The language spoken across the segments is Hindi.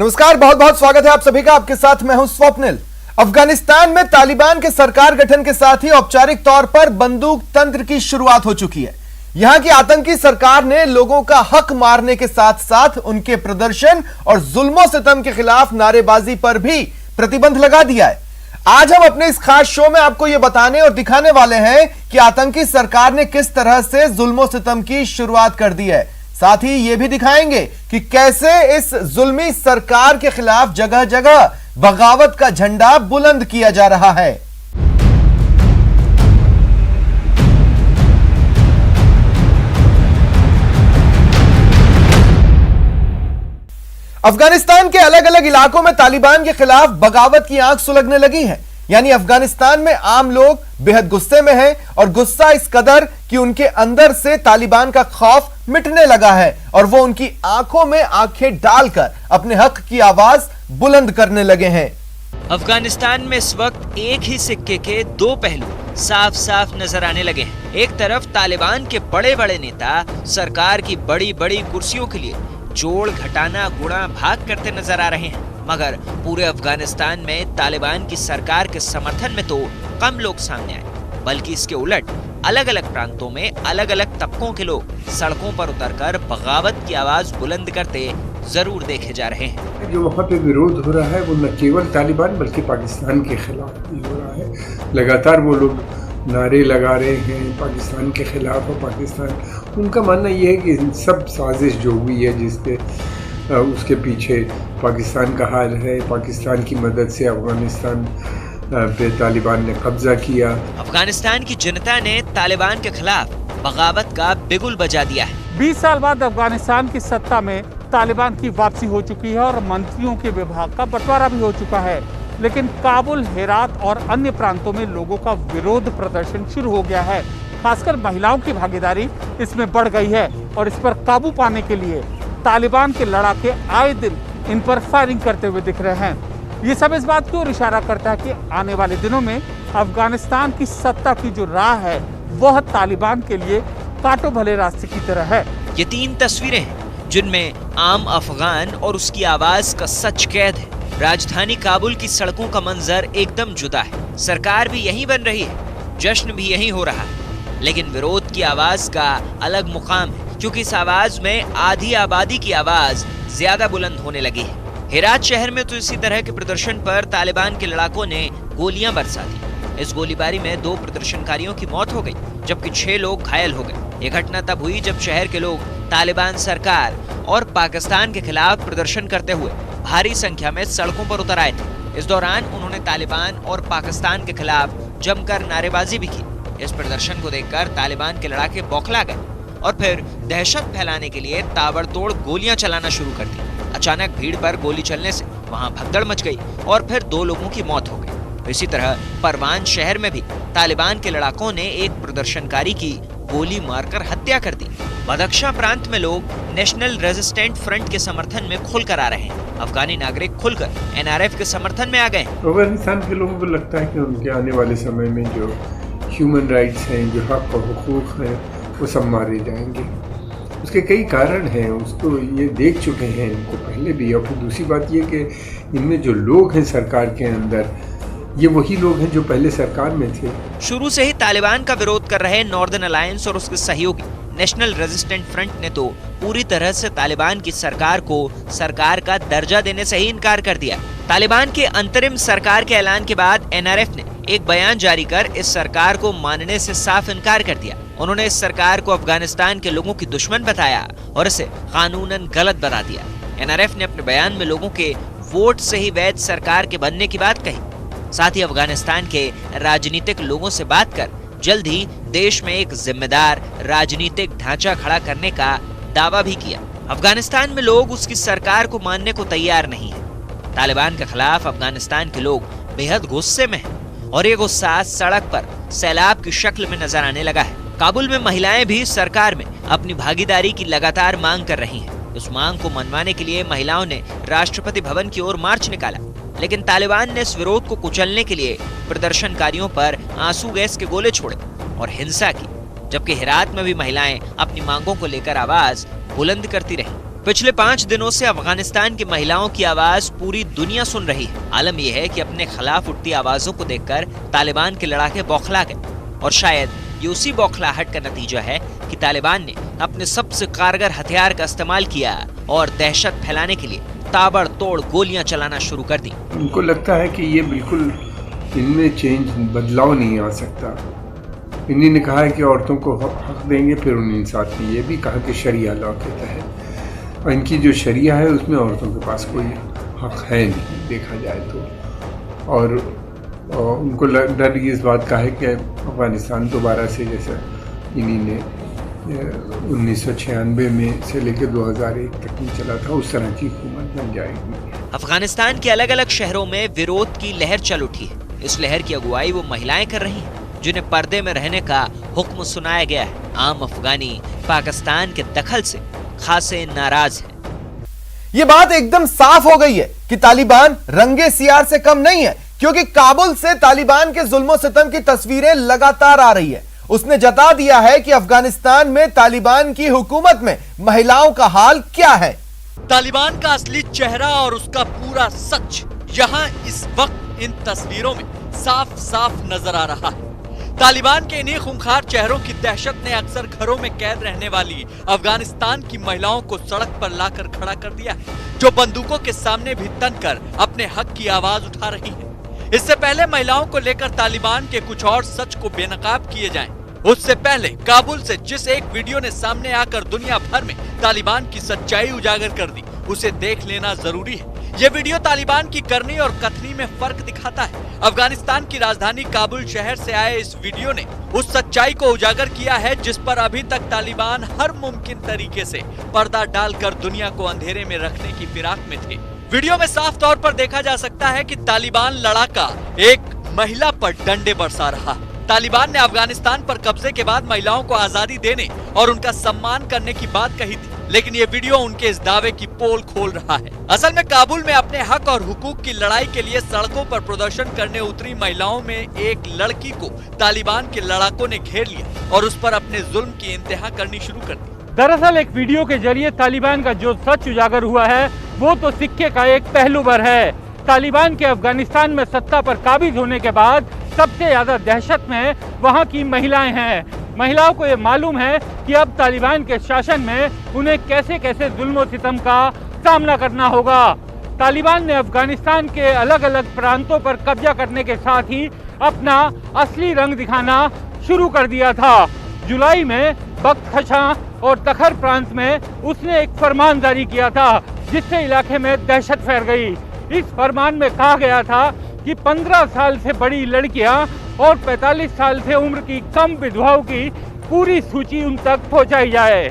नमस्कार, बहुत बहुत स्वागत है आप सभी का। आपके साथ मैं हूं स्वप्निल। अफगानिस्तान में तालिबान के सरकार गठन के साथ ही औपचारिक तौर पर बंदूक तंत्र की शुरुआत हो चुकी है। यहां की आतंकी सरकार ने लोगों का हक मारने के साथ साथ उनके प्रदर्शन और जुल्मों सितम के खिलाफ नारेबाजी पर भी प्रतिबंध लगा दिया है। आज हम अपने इस खास शो में आपको यह बताने और दिखाने वाले हैं कि आतंकी सरकार ने किस तरह से जुल्मों सितम की शुरुआत कर दी है। साथ ही यह भी दिखाएंगे कि कैसे इस जुल्मी सरकार के खिलाफ जगह जगह बगावत का झंडा बुलंद किया जा रहा है। अफगानिस्तान के अलग अलग इलाकों में तालिबान के खिलाफ बगावत की आंख सुलगने लगी है। यानी अफगानिस्तान में आम लोग बेहद गुस्से में हैं और गुस्सा इस कदर कि उनके अंदर से तालिबान का खौफ मिटने लगा है और वो उनकी आंखों में आंखें डालकर अपने हक की आवाज बुलंद करने लगे हैं। अफगानिस्तान में इस वक्त एक ही सिक्के के दो पहलू साफ साफ नजर आने लगे हैं। एक तरफ तालिबान के बड़े बड़े नेता सरकार की बड़ी बड़ी कुर्सियों के लिए जोड़ घटाना गुणा भाग करते नजर आ रहे हैं, मगर पूरे अफगानिस्तान में तालिबान की सरकार के समर्थन में तो कम लोग सामने आए, बल्कि इसके उलट अलग अलग प्रांतों में अलग अलग तबकों के लोग सड़कों पर उतरकर बगावत की आवाज बुलंद करते जरूर देखे जा रहे हैं। जो वहाँ पे विरोध हो रहा है वो न केवल तालिबान बल्कि पाकिस्तान के खिलाफ भी हो रहा है। लगातार वो लोग नारे लगा रहे हैं पाकिस्तान के खिलाफ, और पाकिस्तान उनका मानना ये है कि सब साजिश जो हुई है जिसके उसके पीछे पाकिस्तान का हाल है। पाकिस्तान की मदद से अफगानिस्तान पे तालिबान ने कब्जा किया। अफगानिस्तान की जनता ने तालिबान के खिलाफ बगावत का बिगुल बजा दिया है। 20 साल बाद अफगानिस्तान की सत्ता में तालिबान की वापसी हो चुकी है और मंत्रियों के विभाग का बंटवारा भी हो चुका है, लेकिन काबुल, हेरात और अन्य प्रांतों में लोगों का विरोध प्रदर्शन शुरू हो गया है। खासकर महिलाओं की भागीदारी इसमें बढ़ गई है और इस पर काबू पाने के लिए तालिबान के लड़ाके आए दिन इन पर फायरिंग करते हुए दिख रहे हैं। ये सब इस बात की ओर इशारा करता है कि आने वाले दिनों में अफगानिस्तान की सत्ता की जो राह है वह तालिबान के लिए कांटो भले रास्ते की तरह है। ये तीन तस्वीरें हैं जिनमें आम अफगान और उसकी आवाज का सच कैद है। राजधानी काबुल की सड़कों का मंजर एकदम जुदा है। सरकार भी यहीं बन रही है, जश्न भी यहीं हो रहा है, लेकिन विरोध की आवाज का अलग मुकाम है, क्योंकि इस आवाज में आधी आबादी की आवाज ज्यादा बुलंद होने लगी है। हेरात शहर में तो इसी तरह के प्रदर्शन पर तालिबान के लड़ाकों ने गोलियां बरसा दी। इस गोलीबारी में 2 प्रदर्शनकारियों की मौत हो गई, जबकि 6 लोग घायल हो गए। ये घटना तब हुई जब शहर के लोग तालिबान सरकार और पाकिस्तान के खिलाफ प्रदर्शन करते हुए भारी संख्या में सड़कों पर उतर आए थे। इस दौरान उन्होंने तालिबान और पाकिस्तान के खिलाफ जमकर नारेबाजी भी की। इस प्रदर्शन को देखकर तालिबान के लड़ाके बौखला गए और फिर दहशत फैलाने के लिए ताबड़तोड़ गोलियां चलाना शुरू कर दी। अचानक भीड़ पर गोली चलने से वहां भगदड़ मच गई और फिर 2 लोगों की मौत हो गई। इसी तरह परवान शहर में भी तालिबान के लड़ाकों ने एक प्रदर्शनकारी की गोली मारकर हत्या कर दी। बदख्शां प्रांत में लोग नेशनल रेजिस्टेंट फ्रंट के समर्थन में खुलकर आ रहे हैं। अफगानी नागरिक खुलकर एनआरएफ के समर्थन में आ गए। अफगानिस्तान के लोगों को लगता है कि उनके आने वाले समय में जो ह्यूमन राइट्स हैं, जो हक और हुकूक हैं, वो सब मारे जाएंगे। उसके कई कारण हैं, उसको ये देख चुके हैं इनको पहले भी। और फिर दूसरी बात ये कि इनमें जो लोग हैं सरकार के अंदर, ये वही लोग हैं जो पहले सरकार में थे। शुरू से ही तालिबान का विरोध कर रहे नॉर्दर्न अलायंस और उसके सहयोगी नेशनल रेजिस्टेंट फ्रंट ने तो पूरी तरह से तालिबान की सरकार को सरकार का दर्जा देने से ही इनकार कर दिया। तालिबान के अंतरिम सरकार के ऐलान के बाद एनआरएफ ने एक बयान जारी कर इस सरकार को मानने से साफ इनकार कर दिया। उन्होंने इस सरकार को अफगानिस्तान के लोगों की दुश्मन बताया और इसे कानूनन गलत बता दिया। एनआरएफ ने अपने बयान में लोगों के वोट से ही वैध सरकार के बनने की बात कही। साथ ही अफगानिस्तान के राजनीतिक लोगों से बात कर जल्द ही देश में एक जिम्मेदार राजनीतिक ढांचा खड़ा करने का दावा भी किया। अफगानिस्तान में लोग उसकी सरकार को मानने को तैयार नहीं है। तालिबान के खिलाफ अफगानिस्तान के लोग बेहद गुस्से में हैं और ये गुस्सा सड़क पर सैलाब की शक्ल में नजर आने लगा है। काबुल में महिलाएं भी सरकार में अपनी भागीदारी की लगातार मांग कर रही हैं। इस मांग को मनवाने के लिए महिलाओं ने राष्ट्रपति भवन की ओर मार्च निकाला, लेकिन तालिबान ने इस विरोध को कुचलने के लिए प्रदर्शनकारियों पर आंसू गैस के गोले छोड़े और हिंसा की, जबकि हेरात में भी महिलाएं अपनी मांगों को लेकर आवाज बुलंद करती रही। पिछले 5 दिनों से अफगानिस्तान की महिलाओं की आवाज पूरी दुनिया सुन रही है। आलम यह है कि अपने खिलाफ उठती आवाजों को देखकर तालिबान के लड़ाके बौखला गए और शायद ये उसी बौखलाहट का नतीजा है कि तालिबान ने अपने सबसे कारगर हथियार का इस्तेमाल किया और दहशत फैलाने के लिए ताबड़तोड़ गोलियां चलाना शुरू कर दी। उनको लगता है कि ये बिल्कुल इनमें बदलाव नहीं आ सकता। इन्हीं ने कहा है कि औरतों को हक देंगे, फिर उन्हीं साथ ने ये भी कहा कि शरिया लॉ के तहत, और इनकी जो शरिया है उसमें औरतों के पास कोई हक है नहीं देखा जाए तो। और उनको डर इस बात का है कि अफगानिस्तान दोबारा से जैसा इन्हीं ने 1996 में से लेकर 2001 तक में चला था उस तरह की हुकूमत बन जाएगी। अफगानिस्तान के अलग अलग शहरों में विरोध की लहर चल उठी है। इस लहर की अगुवाई वो महिलाएं कर रही हैं जिन्हें पर्दे में रहने का हुक्म सुनाया गया है। आम अफगानी पाकिस्तान के दखल से खासे नाराज हैं। ये बात एकदम साफ हो गई है कि तालिबान रंगे सियार से कम नहीं है, क्योंकि काबुल से तालिबान के जुल्म सितम की तस्वीरें लगातार आ रही है। उसने जता दिया है कि अफगानिस्तान में तालिबान की हुकूमत में महिलाओं का हाल क्या है। तालिबान का असली चेहरा और उसका पूरा सच यहाँ इस वक्त इन तस्वीरों में साफ साफ नजर आ रहा है। तालिबान के इन्हीं खूंखार चेहरों की दहशत ने अक्सर घरों में कैद रहने वाली अफगानिस्तान की महिलाओं को सड़क पर लाकर खड़ा कर दिया है, जो बंदूकों के सामने भी तनकर अपने हक की आवाज उठा रही है। इससे पहले महिलाओं को लेकर तालिबान के कुछ और सच को बेनकाब किए जाएं, उससे पहले काबुल से जिस एक वीडियो ने सामने आकर दुनिया भर में तालिबान की सच्चाई उजागर कर दी, उसे देख लेना जरूरी है। ये वीडियो तालिबान की करनी और कथनी में फर्क दिखाता है। अफगानिस्तान की राजधानी काबुल शहर से आए इस वीडियो ने उस सच्चाई को उजागर किया है जिस पर अभी तक तालिबान हर मुमकिन तरीके से पर्दा डालकर दुनिया को अंधेरे में रखने की फिराक में थे। वीडियो में साफ तौर पर देखा जा सकता है कि तालिबान लड़ाका एक महिला पर डंडे बरसा रहा है। तालिबान ने अफगानिस्तान पर कब्जे के बाद महिलाओं को आजादी देने और उनका सम्मान करने की बात कही थी, लेकिन ये वीडियो उनके इस दावे की पोल खोल रहा है। असल में काबुल में अपने हक और हुकूक की लड़ाई के लिए सड़कों पर प्रदर्शन करने उतरी महिलाओं में एक लड़की को तालिबान के लड़ाकों ने घेर लिया और उस पर अपने जुल्म की इंतहा करनी शुरू कर दी। दरअसल एक वीडियो के जरिए तालिबान का जो सच उजागर हुआ है वो तो सिक्के का एक पहलू भर है। तालिबान के अफगानिस्तान में सत्ता पर काबिज होने के बाद सबसे ज्यादा दहशत में वहाँ की महिलाएं हैं। महिलाओं को ये मालूम है कि अब तालिबान के शासन में उन्हें कैसे कैसे जुल्म सितम का सामना करना होगा। तालिबान ने अफगानिस्तान के अलग अलग प्रांतों पर कब्जा करने के साथ ही अपना असली रंग दिखाना शुरू कर दिया था। जुलाई में बख्तखशा और तखर प्रांत में उसने एक फरमान जारी किया था जिससे इलाके में दहशत फैल गई। इस फरमान में कहा गया था कि 15 साल से बड़ी लड़कियां और 45 साल से उम्र की कम विधवाओं की पूरी सूची उन तक पहुंचाई जाए।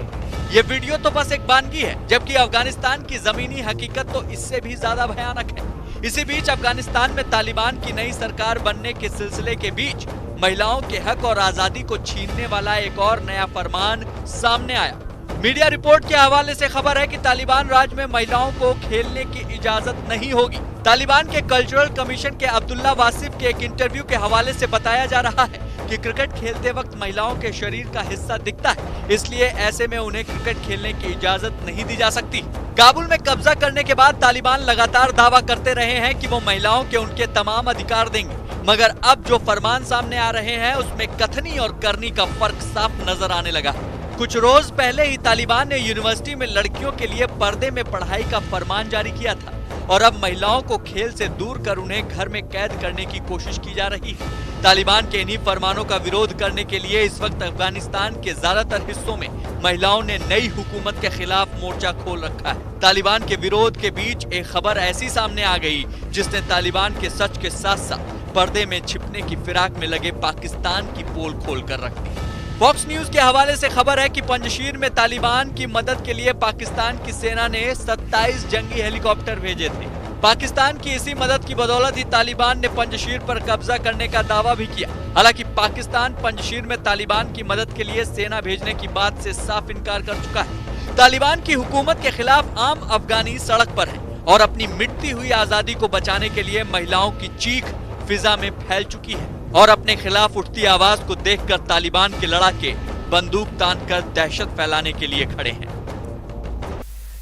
ये वीडियो तो बस एक बानगी है, जबकि अफगानिस्तान की जमीनी हकीकत तो इससे भी ज्यादा भयानक है। इसी बीच अफगानिस्तान में तालिबान की नई सरकार बनने के सिलसिले के बीच महिलाओं के हक और आजादी को छीनने वाला एक और नया फरमान सामने आया। मीडिया रिपोर्ट के हवाले से खबर है कि तालिबान राज में महिलाओं को खेलने की इजाजत नहीं होगी। तालिबान के कल्चरल कमीशन के अब्दुल्ला वासिफ के एक इंटरव्यू के हवाले से बताया जा रहा है कि क्रिकेट खेलते वक्त महिलाओं के शरीर का हिस्सा दिखता है, इसलिए ऐसे में उन्हें क्रिकेट खेलने की इजाजत नहीं दी जा सकती। काबुल में कब्जा करने के बाद तालिबान लगातार दावा करते रहे हैं कि वो महिलाओं के उनके तमाम अधिकार देंगे, मगर अब जो फरमान सामने आ रहे हैं उसमें कथनी और करनी का फर्क साफ नजर आने लगा। कुछ रोज पहले ही तालिबान ने यूनिवर्सिटी में लड़कियों के लिए पर्दे में पढ़ाई का फरमान जारी किया था और अब महिलाओं को खेल से दूर कर उन्हें घर में कैद करने की कोशिश की जा रही है। तालिबान के इन्हीं फरमानों का विरोध करने के लिए इस वक्त अफगानिस्तान के ज्यादातर हिस्सों में महिलाओं ने नई हुकूमत के खिलाफ मोर्चा खोल रखा है। तालिबान के विरोध के बीच एक खबर ऐसी सामने आ गई जिसने तालिबान के सच के साथ साथ पर्दे में छिपने की फिराक में लगे पाकिस्तान की पोल खोल कर रख दी। फॉक्स न्यूज के हवाले से खबर है कि पंजशीर में तालिबान की मदद के लिए पाकिस्तान की सेना ने 27 जंगी हेलीकॉप्टर भेजे थे। पाकिस्तान की इसी मदद की बदौलत ही तालिबान ने पंजशीर पर कब्जा करने का दावा भी किया। हालांकि पाकिस्तान पंजशीर में तालिबान की मदद के लिए सेना भेजने की बात से साफ इनकार कर चुका है। तालिबान की हुकूमत के खिलाफ आम अफगानी सड़क पर है और अपनी मिटती हुई आजादी को बचाने के लिए महिलाओं की चीख फिजा में फैल चुकी है और अपने खिलाफ उठती आवाज को देखकर तालिबान के लड़ाके बंदूक तानकर दहशत फैलाने के लिए खड़े हैं।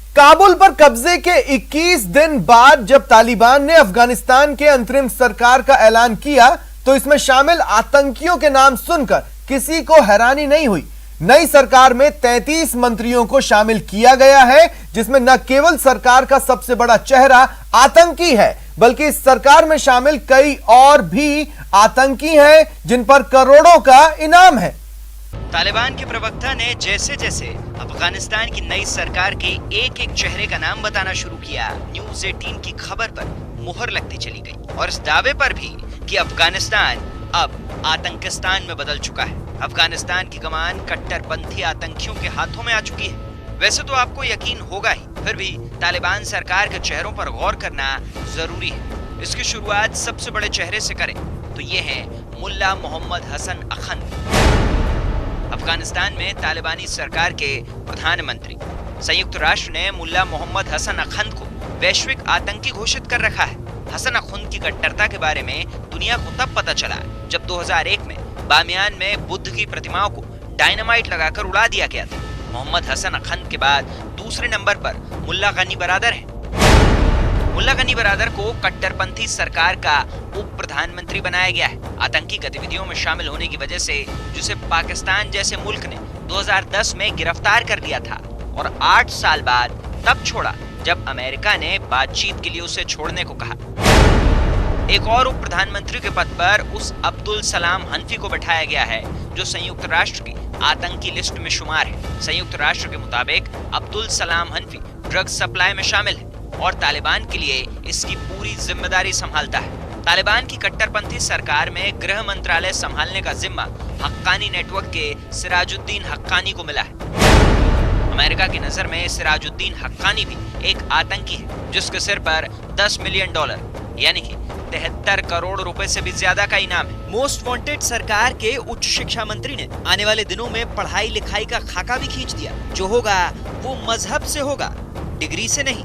काबुल पर कब्जे के 21 दिन बाद जब तालिबान ने अफगानिस्तान के अंतरिम सरकार का ऐलान किया तो इसमें शामिल आतंकियों के नाम सुनकर किसी को हैरानी नहीं हुई। नई सरकार में 33 मंत्रियों को शामिल किया गया है, जिसमें न केवल सरकार का सबसे बड़ा चेहरा आतंकी है बल्कि इस सरकार में शामिल कई और भी आतंकी हैं जिन पर करोड़ों का इनाम है। तालिबान के प्रवक्ता ने जैसे जैसे अफगानिस्तान की नई सरकार के एक एक चेहरे का नाम बताना शुरू किया, न्यूज़ 18 की खबर पर मुहर लगती चली गई और इस दावे पर भी कि अफगानिस्तान अब आतंकिस्तान में बदल चुका है। अफगानिस्तान की कमान कट्टरपंथी आतंकियों के हाथों में आ चुकी है। वैसे तो आपको यकीन होगा ही, फिर भी तालिबान सरकार के चेहरों पर गौर करना जरूरी है। इसकी शुरुआत सबसे बड़े चेहरे से करें तो ये है मुल्ला मोहम्मद हसन अखंद, अफगानिस्तान में तालिबानी सरकार के प्रधानमंत्री। संयुक्त राष्ट्र ने मुल्ला मोहम्मद हसन अखंद को वैश्विक आतंकी घोषित कर रखा है। हसन अखंद की कट्टरता के बारे में दुनिया को तब पता चला जब 2001 में बामियान में बुद्ध की प्रतिमाओं को डायनामाइट लगाकर उड़ा दिया गया था। मोहम्मद हसन अखंद के बाद दूसरे नंबर पर मुल्ला गनी बरादर है। मुल्ला गनी बरादर को कट्टरपंथी सरकार का उप प्रधानमंत्री बनाया गया है। आतंकी गतिविधियों में शामिल होने की वजह से जिसे पाकिस्तान जैसे मुल्क ने 2010 में गिरफ्तार कर लिया था और 8 साल बाद तब छोड़ा जब अमेरिका ने बातचीत के लिए उसे छोड़ने को कहा। एक और उप प्रधानमंत्री के पद पर उस अब्दुल सलाम हनफी को बैठाया गया है जो संयुक्त राष्ट्र की आतंकी लिस्ट में शुमार है। संयुक्त राष्ट्र के मुताबिक अब्दुल सलाम हनफी ड्रग सप्लाई में शामिल है और तालिबान के लिए इसकी पूरी जिम्मेदारी संभालता है। तालिबान की कट्टरपंथी सरकार में गृह मंत्रालय संभालने का जिम्मा हक्कानी नेटवर्क के सिराजुद्दीन हक्कानी को मिला है। अमेरिका की नजर में सिराजुद्दीन हक्कानी भी एक आतंकी है जिसके सिर पर $10 मिलियन यानी कि 73 करोड़ रुपए से भी ज्यादा का इनाम है। मोस्ट वांटेड सरकार के उच्च शिक्षा मंत्री ने आने वाले दिनों में पढ़ाई लिखाई का खाका भी खींच दिया। जो होगा वो मजहब से होगा, डिग्री से नहीं।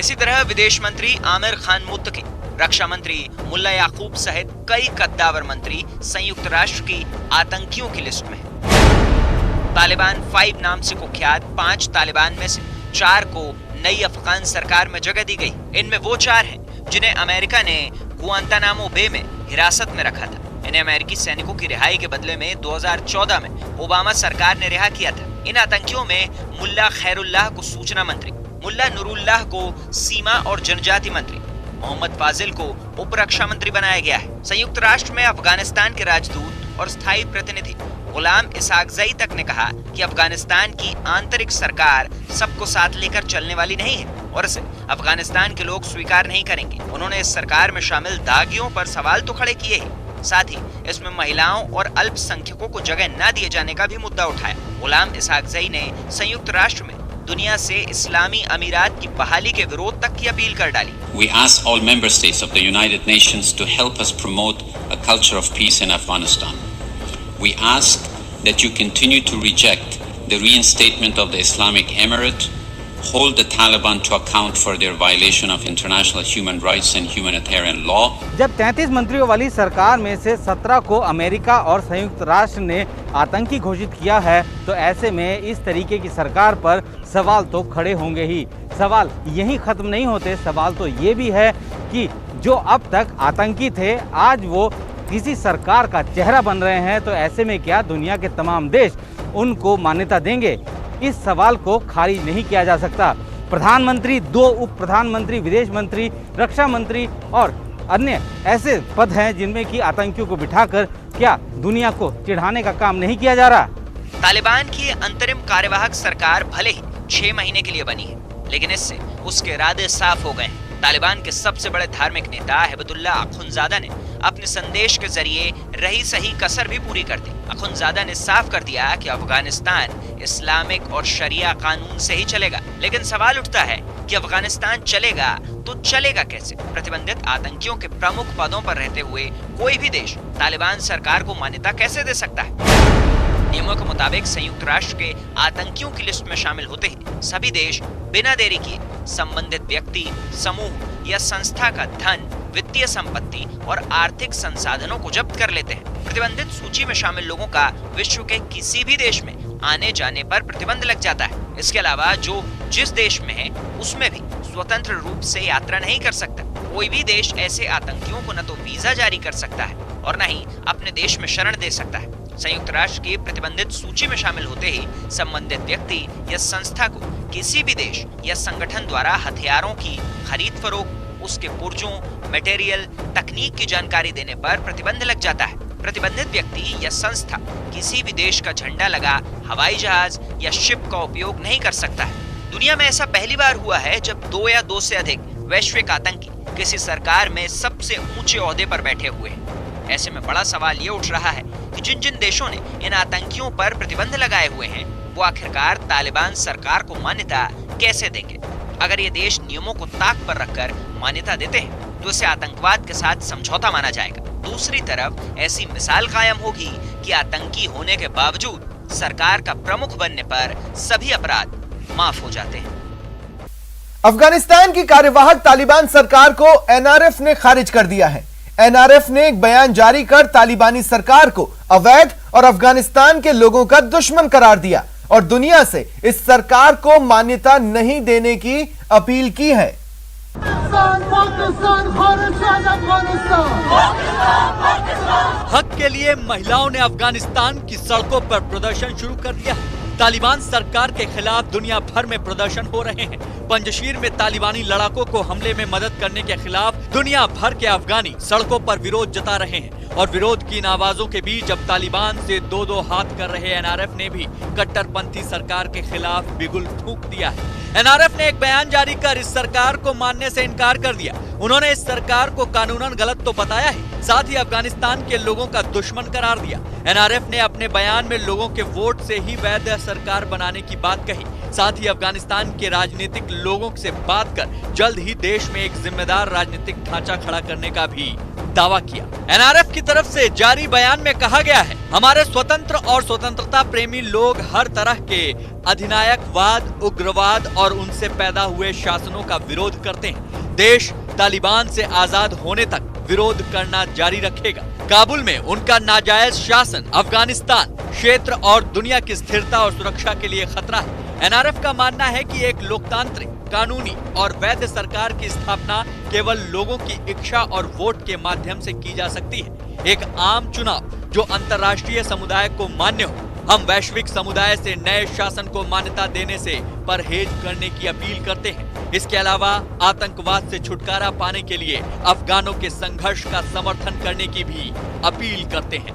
इसी तरह विदेश मंत्री आमिर खान मुत्तकी, रक्षा मंत्री मुल्ला याकूब सहित कई कद्दावर मंत्री संयुक्त राष्ट्र की आतंकियों की लिस्ट में। तालिबान 5 नाम से कुख्यात 5 तालिबान में से 4 को नई अफगान सरकार में जगह दी गई। इनमें वो 4 हैं जिन्हें अमेरिका ने गुआंतानामो बे में हिरासत में रखा था। इन्हें अमेरिकी सैनिकों की रिहाई के बदले में 2014 में ओबामा सरकार ने रिहा किया था। इन आतंकियों में मुल्ला खैरुल्लाह को सूचना मंत्री, मुल्ला नूरुल्लाह को सीमा और जनजाति मंत्री, मोहम्मद फाजिल को उप रक्षा मंत्री बनाया गया है। संयुक्त राष्ट्र में अफगानिस्तान के राजदूत और स्थायी प्रतिनिधि गुलाम इसाकजई तक ने कहा कि अफगानिस्तान की आंतरिक सरकार सबको साथ लेकर चलने वाली नहीं है और इसे अफगानिस्तान के लोग स्वीकार नहीं करेंगे। उन्होंने इस सरकार में शामिल दागियों पर सवाल तो खड़े किए ही, साथ ही इसमें महिलाओं और अल्पसंख्यकों को जगह न दिए जाने का भी मुद्दा उठाया। गुलाम इसाकजई ने संयुक्त राष्ट्र में दुनिया से इस्लामी अमीरात की बहाली के विरोध तक की अपील कर डाली। We ask all member states of the United Nations to help us promote a culture of peace in Afghanistan. We ask that you continue to reject the reinstatement of the Islamic Emirate, hold the Taliban to account for their violation of international human rights and humanitarian law. जब 33 मंत्रियों वाली सरकार में से 17 को अमेरिका और संयुक्त राष्ट्र ने आतंकी घोषित किया है तो ऐसे में इस तरीके की सरकार पर सवाल तो खड़े होंगे ही। सवाल यही खत्म नहीं होते, सवाल तो ये भी है कि जो अब तक आतंकी थे आज वो किसी सरकार का चेहरा बन रहे हैं तो ऐसे में क्या दुनिया के तमाम देश उनको मान्यता देंगे? इस सवाल को खारिज नहीं किया जा सकता। प्रधानमंत्री, 2 उप प्रधानमंत्री, विदेश मंत्री, रक्षा मंत्री और अन्य ऐसे पद हैं जिनमें कि आतंकियों को बिठाकर क्या दुनिया को चिढ़ाने का काम नहीं किया जा रहा? तालिबान की अंतरिम कार्यवाहक सरकार भले ही 6 महीने के लिए बनी है, लेकिन इससे उसके इरादे साफ हो गए हैं। तालिबान के सबसे बड़े धार्मिक नेता हिबतुल्लाह अखुंज़ादा ने अपने संदेश के जरिए रही सही कसर भी पूरी कर दी। अखुंज़ादा ने साफ कर दिया कि अफगानिस्तान इस्लामिक और शरिया कानून से ही चलेगा, लेकिन सवाल उठता है कि अफगानिस्तान चलेगा तो चलेगा कैसे। प्रतिबंधित आतंकियों के प्रमुख पदों पर रहते हुए कोई भी देश तालिबान सरकार को मान्यता कैसे दे सकता है। नियमों के मुताबिक संयुक्त राष्ट्र के आतंकियों की लिस्ट में शामिल होते ही सभी देश बिना देरी किए संबंधित व्यक्ति, समूह या संस्था का धन, वित्तीय संपत्ति और आर्थिक संसाधनों को जब्त कर लेते हैं। प्रतिबंधित सूची में शामिल लोगों का विश्व के किसी भी देश में आने जाने पर प्रतिबंध लग जाता है। इसके अलावा जो जिस देश में है उसमें भी स्वतंत्र रूप से यात्रा नहीं कर सकता। कोई भी देश ऐसे आतंकियों को न तो वीजा जारी कर सकता है और न ही अपने देश में शरण दे सकता है। संयुक्त राष्ट्र की प्रतिबंधित सूची में शामिल होते ही संबंधित व्यक्ति या संस्था को किसी भी देश या संगठन द्वारा हथियारों की खरीद फरोख्त, उसके पुर्जों, मटेरियल, तकनीक की जानकारी देने पर प्रतिबंध लग जाता है। प्रतिबंधित व्यक्ति या संस्था किसी भी देश का झंडा लगा हवाई जहाज या शिप का उपयोग नहीं कर सकता है। दुनिया में ऐसा पहली बार हुआ है जब 2 या 2 से अधिक वैश्विक आतंकी किसी सरकार में सबसे ऊंचे ओहदे पर बैठे हुए हैं। ऐसे में बड़ा सवाल ये उठ रहा है कि जिन जिन देशों ने इन आतंकियों पर प्रतिबंध लगाए हुए हैं वो आखिरकार तालिबान सरकार को मान्यता कैसे देंगे। अगर ये देश नियमों को ताक पर रखकर मान्यता देते हैं तो इसे आतंकवाद के साथ समझौता माना जाएगा। दूसरी तरफ ऐसी मिसाल कायम होगी कि आतंकी होने के बावजूद सरकार का प्रमुख बनने पर सभी अपराध माफ हो जाते हैं। अफगानिस्तान की कार्यवाहक तालिबान सरकार को एनआरएफ ने खारिज कर दिया है। एनआरएफ ने एक बयान जारी कर तालिबानी सरकार को अवैध और अफगानिस्तान के लोगों का दुश्मन करार दिया और दुनिया से इस सरकार को मान्यता नहीं देने की अपील की है। हक के लिए महिलाओं ने अफगानिस्तान की सड़कों पर प्रदर्शन शुरू कर दिया। तालिबान सरकार के खिलाफ दुनिया भर में प्रदर्शन हो रहे हैं। पंजशीर में तालिबानी लड़ाकों को हमले में मदद करने के खिलाफ दुनिया भर के अफगानी सड़कों पर विरोध जता रहे हैं और विरोध की इन आवाजों के बीच अब तालिबान से 2-2 हाथ कर रहे एनआरएफ ने भी कट्टरपंथी सरकार के खिलाफ बिगुल फूंक दिया है। एनआरएफ ने एक बयान जारी कर इस सरकार को मानने से इनकार कर दिया। उन्होंने इस सरकार को कानूनन गलत तो बताया ही, साथ ही अफगानिस्तान के लोगों का दुश्मन करार दिया। एनआरएफ ने अपने बयान में लोगों के वोट से ही वैध सरकार बनाने की बात कही। साथ ही अफगानिस्तान के राजनीतिक लोगों से बात कर जल्द ही देश में एक जिम्मेदार राजनीतिक ढांचा खड़ा करने का भी दावा किया। एनआरएफ की तरफ से जारी बयान में कहा गया है, हमारे स्वतंत्र और स्वतंत्रता प्रेमी लोग हर तरह के अधिनायकवाद, उग्रवाद और उनसे पैदा हुए शासनों का विरोध करते हैं। देश तालिबान से आजाद होने तक विरोध करना जारी रखेगा। काबुल में उनका नाजायज शासन अफगानिस्तान क्षेत्र और दुनिया की स्थिरता और सुरक्षा के लिए खतरा है। एनआरएफ का मानना है कि एक लोकतांत्रिक, कानूनी और वैध सरकार की स्थापना केवल लोगों की इच्छा और वोट के माध्यम से की जा सकती है। एक आम चुनाव जो अंतर्राष्ट्रीय समुदाय को मान्य हो। हम वैश्विक समुदाय से नए शासन को मान्यता देने से परहेज करने की अपील करते हैं। इसके अलावा आतंकवाद से छुटकारा पाने के लिए अफगानों के संघर्ष का समर्थन करने की भी अपील करते हैं।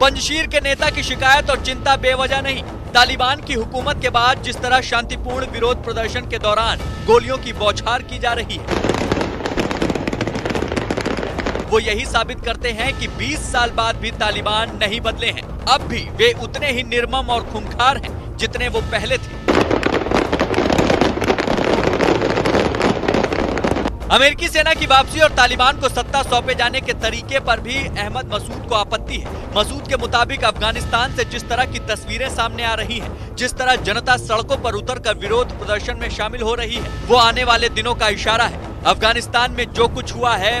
पंजशीर के नेता की शिकायत और चिंता बेवजह नहीं। तालिबान की हुकूमत के बाद जिस तरह शांतिपूर्ण विरोध प्रदर्शन के दौरान गोलियों की बौछार की जा रही है वो यही साबित करते हैं कि 20 साल बाद भी तालिबान नहीं बदले हैं। अब भी वे उतने ही निर्मम और खूंखार हैं जितने वो पहले थे। अमेरिकी सेना की वापसी और तालिबान को सत्ता सौंपे जाने के तरीके पर भी अहमद मसूद को आपत्ति है। मसूद के मुताबिक अफगानिस्तान से जिस तरह की तस्वीरें सामने आ रही हैं, जिस तरह जनता सड़कों पर उतरकर विरोध प्रदर्शन में शामिल हो रही है, वो आने वाले दिनों का इशारा है। अफगानिस्तान में जो कुछ हुआ है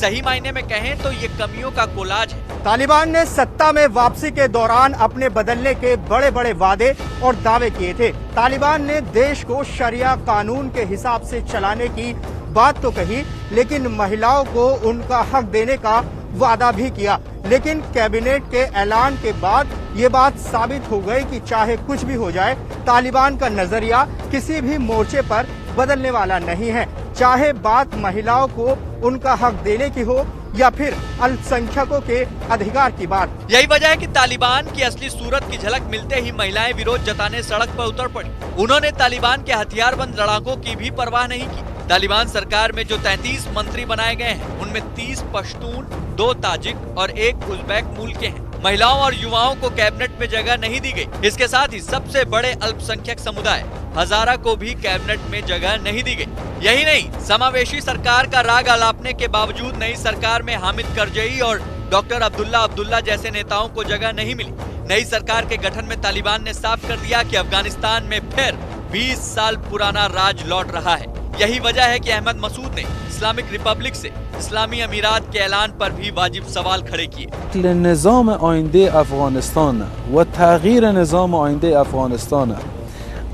सही मायने में कहें तो ये कमियों का कोलाज है। तालिबान ने सत्ता में वापसी के दौरान अपने बदलने के बड़े बड़े वादे और दावे किए थे। तालिबान ने देश को शरिया कानून के हिसाब से चलाने की बात तो कही, लेकिन महिलाओं को उनका हक देने का वादा भी किया। लेकिन कैबिनेट के ऐलान के बाद ये बात साबित हो गई कि चाहे कुछ भी हो जाए, तालिबान का नजरिया किसी भी मोर्चे पर बदलने वाला नहीं है। चाहे बात महिलाओं को उनका हक देने की हो या फिर अल्पसंख्यकों के अधिकार की बात। यही वजह है कि तालिबान की असली सूरत की झलक मिलते ही महिलाएं विरोध जताने सड़क पर उतर पड़ी। उन्होंने तालिबान के हथियारबंद लड़ाकों की भी परवाह नहीं की। तालिबान सरकार में जो 33 मंत्री बनाए गए हैं, उनमें 30 पश्तून, 2 ताजिक और 1 उज़्बेक मूल के हैं। महिलाओं और युवाओं को कैबिनेट में जगह नहीं दी गई। इसके साथ ही सबसे बड़े अल्पसंख्यक समुदाय हजारा को भी कैबिनेट में जगह नहीं दी गई। यही नहीं, समावेशी सरकार का राग अलापने के बावजूद नई सरकार में हामिद करजई और डॉक्टर अब्दुल्ला जैसे नेताओं को जगह नहीं मिली। नई सरकार के गठन में तालिबान ने साफ कर दिया कि अफगानिस्तान में फिर 20 साल पुराना राज लौट रहा है। यही वजह है कि अहमद मसूद ने इस्लामिक रिपब्लिक से इस्लामी अमीरात के ऐलान पर भी वाजिब सवाल खड़े किए। निज़ाम आइंदे अफगानिस्तान व तग़यीर निज़ाम आइंदे अफगानिस्तान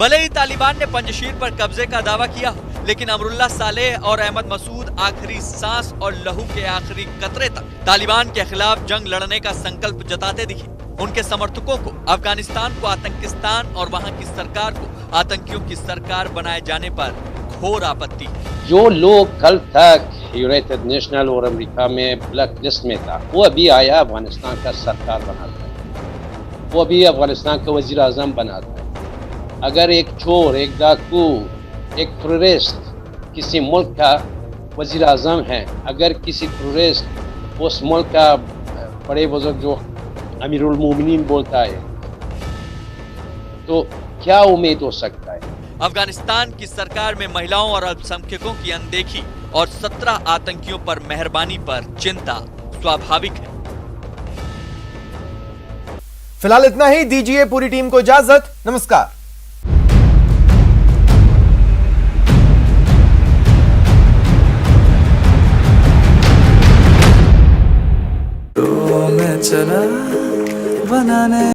भले ही तालिबान ने पंजशीर पर कब्जे का दावा किया, लेकिन अमरुल्लाह सालेह और अहमद मसूद आखिरी सांस और लहू के आखिरी कतरे तक तालिबान के खिलाफ जंग लड़ने का संकल्प जताते दिखे। उनके समर्थकों को अफगानिस्तान को आतंकिस्तान और वहां की सरकार को आतंकियों की सरकार बनाए जाने पर घोर आपत्ति। जो लोग कल तक यूनाइटेड नेशनल और अमेरिका में ब्लैक लिस्ट में था, वो अभी आया अफगानिस्तान का सरकार बनाता है, वो अभी अफगानिस्तान का वजीर आजम बनाता है। अगर एक चोर, एक डाकू, एक टेररिस्ट किसी मुल्क का वजीर आजम है, अगर किसी टेररिस्ट उस मुल्क का बड़े बुजुर्ग जो अमीरुल मोमिनीन बोलता है, तो क्या उम्मीद हो सकता है? अफगानिस्तान की सरकार में महिलाओं और अल्पसंख्यकों की अनदेखी और 17 आतंकियों पर मेहरबानी पर चिंता स्वाभाविक है। फिलहाल इतना ही। दीजिए पूरी टीम को इजाजत। नमस्कार। चला बनाने